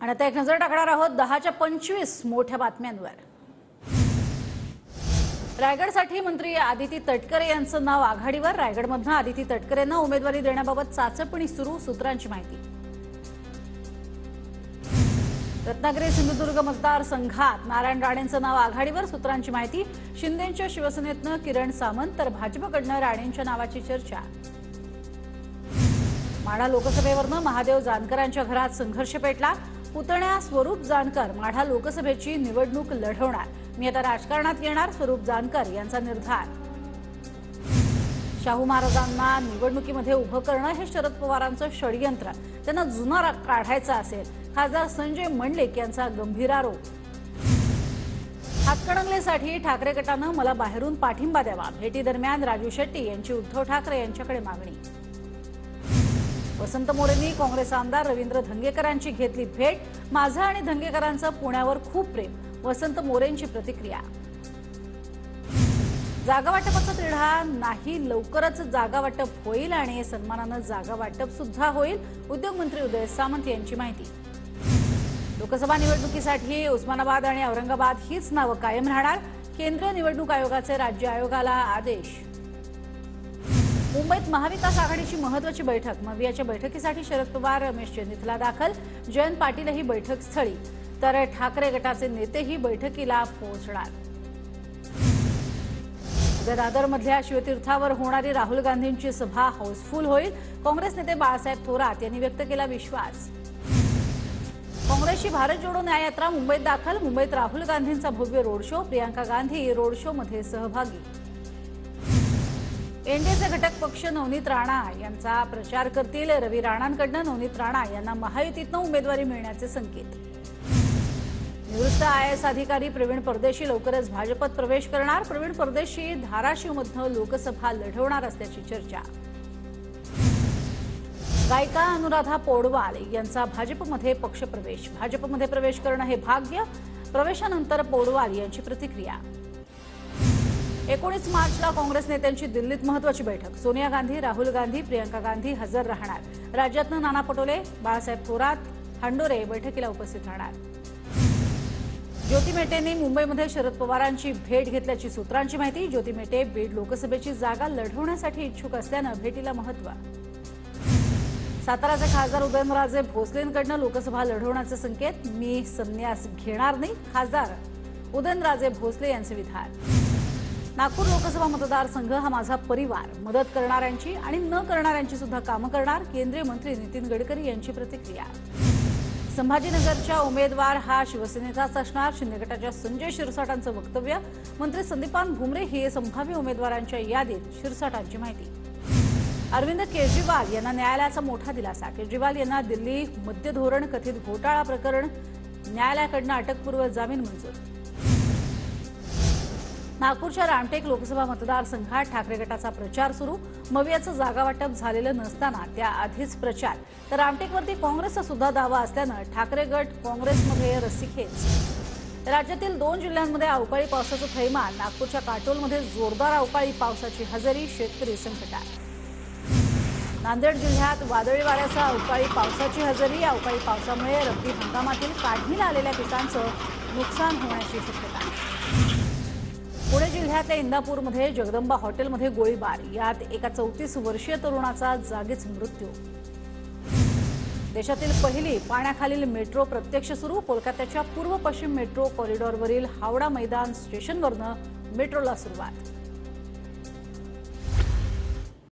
आणि आता एक नजर टाकणार आहोत 10च्या 25 मोठ्या बातम्यांवर। रायगडसाठी मंत्री आदिती तटकरे यांचं नाव आघाडीवर। रायगडमधून आदिती तटकरेंना उमेदवारी देण्याबाबत चाचपणी सुरू, सूत्रांची माहिती। रत्नागिरी सिंधुदुर्ग मतदारसंघात नारायण राणेंचं नाव आघाडीवर, सूत्रांची माहिती। शिंदेंच्या शिवसेनेतनं किरण सामंत तर भाजपकडनं राणेंच्या नावाची चर्चा। माढा लोकसभेवरनं महादेव जानकरांच्या घरात संघर्ष पेटला। पुतण्या स्वरूप जानकर माढा लोकसभेची निवडणूक लढवणार, मी आता राजकारणात येणार, स्वरूप जानकर यांचा निर्धार। शाहू महाराजांना निवडणुकीमध्ये उभं करणं हे शरद पवारांचं षडयंत्र, त्यांना जुना काढायचा असेल, खासदार संजय मंडलिक यांचा गंभीर आरोप। हातकणंगलेसाठी ठाकरे गटानं मला बाहेरून पाठिंबा द्यावा, भेटीदरम्यान राजू शेट्टी यांची उद्धव ठाकरे यांच्याकडे मागणी। वसंत मोरेंनी काँग्रेस आमदार रवींद्र धंगेकरांची घेतली भेट, माझं आणि धंगेकरांचं पुण्यावर खूप प्रेम, वसंत मोरेंची प्रतिक्रिया। जागा वाटपाचा तिढा नाही, लवकरच जागा वाटप होईल आणि सन्मानानं जागा वाटप सुद्धा होईल, उद्योगमंत्री उदय सामंत यांची माहिती। लोकसभा निवडणुकीसाठी उस्मानाबाद आणि औरंगाबाद हीच नावं कायम राहणार, केंद्रीय निवडणूक आयोगाचे राज्य आयोगाला आदेश। मुंबईत महाविकास आघाडीची महत्त्वाची बैठक, मवियाच्या बैठकीसाठी शरद पवार रमेश चंदितला दाखल, जयंत पाटीलही बैठक स्थळी, तर ठाकरे गटाचे नेतेही बैठकीला पोहोचणार। दादरमधल्या शिवतीर्थावर होणारी राहुल गांधींची सभा हाऊसफुल होईल, काँग्रेस नेते बाळासाहेब थोरात यांनी व्यक्त केला विश्वास। काँग्रेसची भारत जोडो न्याययात्रा मुंबईत दाखल, मुंबईत राहुल गांधींचा भव्य road show, Priyanka Gandhi road show मध्ये सहभागी। एनडीएचे घटक पक्ष नवनीत राणा यांचा प्रचार करतील, रवी राणांकडून नवनीत राणा यांना महायुतीतनं उमेदवारी मिळण्याचे संकेत। निवृत्त आयएएस अधिकारी प्रवीण परदेशी लवकरच भाजपत प्रवेश करणार, प्रवीण परदेशी धाराशिवमधनं लोकसभा लढवणार असल्याची चर्चा। गायिका अनुराधा पौडवाल यांचा भाजपमध्ये पक्षप्रवेश, भाजपमध्ये प्रवेश करणं हे भाग्य, प्रवेशानंतर पौडवाल यांची प्रतिक्रिया। 19 मार्चला काँग्रेस नेत्यांची दिल्लीत महत्त्वाची बैठक, सोनिया गांधी, राहुल गांधी, प्रियांका गांधी हजर राहणार, राज्यातनं नाना पटोले, बाळासाहेब थोरात, हांडोरे बैठकीला उपस्थित राहणार। ज्योती मेटेंनी मुंबईमध्ये शरद पवारांची भेट घेतल्याची सूत्रांची माहिती, ज्योती मेटे बीड लोकसभेची जागा लढवण्यासाठी इच्छुक असल्यानं भेटीला महत्त्व। साताराचे खासदार उदयनराजे भोसलेंकडून लोकसभा लढवण्याचे संकेत, मी संन्यास घेणार नाही, खासदार उदयनराजे भोसले यांचे विधान। नागपूर लोकसभा मतदारसंघ हा माझा परिवार, मदत करणाऱ्यांची आणि न करणाऱ्यांची सुद्धा कामं करणार, केंद्रीय मंत्री नितीन गडकरी यांची प्रतिक्रिया। संभाजीनगरच्या उमेदवार हा शिवसेनेचाच असणार, शिंदे गटाच्या संजय शिरसाटांचं वक्तव्य, मंत्री संदीपान भुमरे हे संभाव्य उमेदवारांच्या यादीत, शिरसाटांची माहिती। अरविंद केजरीवाल यांना न्यायालयाचा मोठा दिलासा, केजरीवाल यांना दिल्ली मद्य धोरण कथित घोटाळा प्रकरण न्यायालयाकडून अटकपूर्व जामीन मंजूर। नागपूरच्या रामटेक लोकसभा मतदारसंघात ठाकरे गटाचा प्रचार सुरू, मवियाचं जागा वाटप झालेलं नसताना त्याआधीच प्रचार, तर रामटेकवरती काँग्रेसचा सुद्धा दावा असल्यानं ठाकरे गट काँग्रेसमध्ये रस्सीखेच। राज्यातील 2 जिल्ह्यांमध्ये अवकाळी पावसाचं थैमान, नागपूरच्या काटोलमध्ये जोरदार अवकाळी पावसाची हजेरी, शेतकरी संकटात। नांदेड जिल्ह्यात वादळी वाऱ्यासह अवकाळी पावसाची हजेरी, अवकाळी पावसामुळे रब्बी हंगामातील काढणीला आलेल्या पिकांचं नुकसान होण्याची शक्यता। पुणे जिल्ह्यातल्या इंदापूरमध्ये जगदंबा हॉटेलमध्ये गोळीबार, यात एका 34 वर्षीय तरुणाचा जागीच मृत्यू। देशातील पहिली पाण्याखालील मेट्रो प्रत्यक्ष सुरू, कोलकात्याच्या पूर्व पश्चिम मेट्रो कॉरिडॉरवरील हावडा मैदान स्टेशनवरनं मेट्रोला सुरुवात।